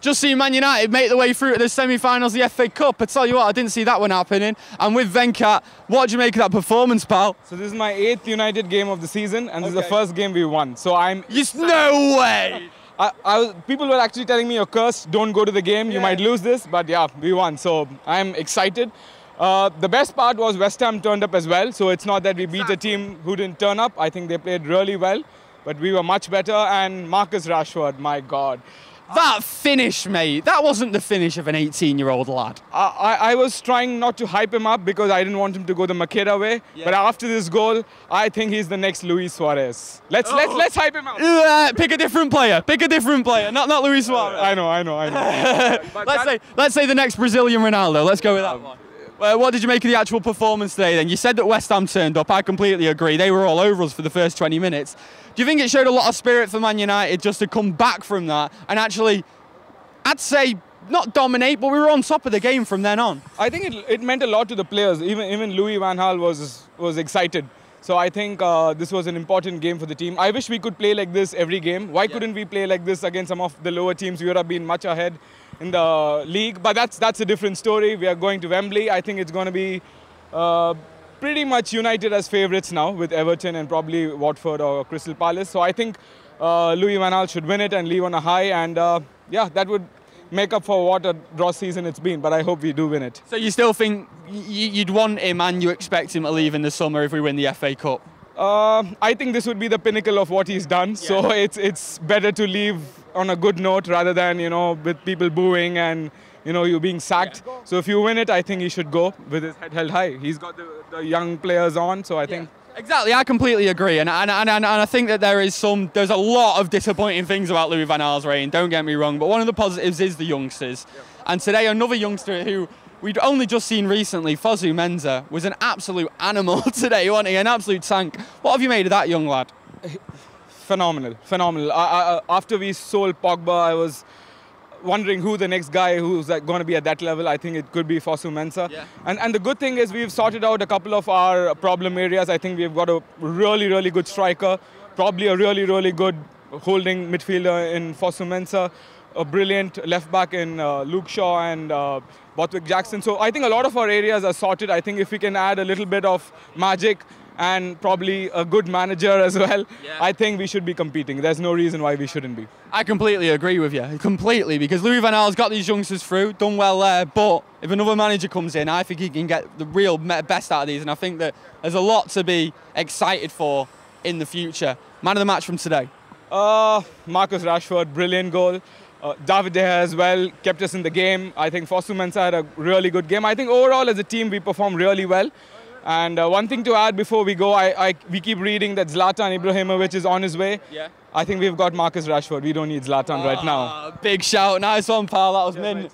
Just seen Man United make the way through to the semi-finals of the FA Cup. I tell you what, I didn't see that one happening. And with Venkat, what did you make of that performance, pal? So this is my 8th United game of the season, and this is the first game we won. So I'm... No way! People were actually telling me, you're cursed, don't go to the game, you might lose this. But yeah, we won. So I'm excited. The best part was West Ham turned up as well. So it's not that we beat a team who didn't turn up. I think they played really well. But we were much better. And Marcus Rashford, my God. That finish, mate, that wasn't the finish of an 18-year-old lad. I was trying not to hype him up because I didn't want him to go the Makeda way. Yeah. But after this goal, I think he's the next Luis Suarez. Let's hype him up. Pick a different player. Pick a different player. Not Luis Suarez. I know. let's say the next Brazilian Ronaldo. Let's go with that one. What did you make of the actual performance today then? You said that West Ham turned up. I completely agree. They were all over us for the first 20 minutes. Do you think it showed a lot of spirit for Man United just to come back from that and actually, I'd say, not dominate, but we were on top of the game from then on? I think it meant a lot to the players. Even Louis van Gaal was excited. So I think this was an important game for the team. I wish we could play like this every game. Why couldn't we play like this against some of the lower teams? We would have been much ahead in the league. But that's a different story. We are going to Wembley. I think it's going to be pretty much United as favourites now with Everton and probably Watford or Crystal Palace. So I think Louis van Gaal should win it and leave on a high. And yeah, that would make up for what a draw season it's been. But I hope we do win it. So you still think you'd want him and you expect him to leave in the summer if we win the FA Cup? I think this would be the pinnacle of what he's done. Yeah. So it's better to leave on a good note rather than, with people booing and, you being sacked. Yeah. So if you win it, I think he should go with his head held high. He's got the young players on, so I think... Exactly, I completely agree, and I think that there's a lot of disappointing things about Louis van Gaal's reign, don't get me wrong, but one of the positives is the youngsters. Yeah. And today another youngster who we'd only just seen recently, Fosu Mensah, was an absolute animal today, wasn't he? An absolute tank. What have you made of that young lad? Phenomenal. After we sold Pogba, I was wondering who the next guy who's going to be at that level. I think it could be Fosu Mensah. Yeah. And the good thing is we've sorted out a couple of our problem areas. I think we've got a really good striker, probably a really good holding midfielder in Fosu Mensah, a brilliant left back in Luke Shaw and Bothwick Jackson. So I think a lot of our areas are sorted. I think if we can add a little bit of magic and probably a good manager as well, I think we should be competing. There's no reason why we shouldn't be. I completely agree with you, completely, because Louis van Gaal's got these youngsters through, done well there, but if another manager comes in, I think he can get the real best out of these, and I think that there's a lot to be excited for in the future. Man of the match from today? Marcus Rashford, brilliant goal. David De Gea as well, kept us in the game. I think Fosu Mensah had a really good game. I think overall as a team we performed really well. And one thing to add before we go, we keep reading that Zlatan Ibrahimovic is on his way. Yeah. I think we've got Marcus Rashford. We don't need Zlatan right now. Big shout. Nice one, pal. That was mint.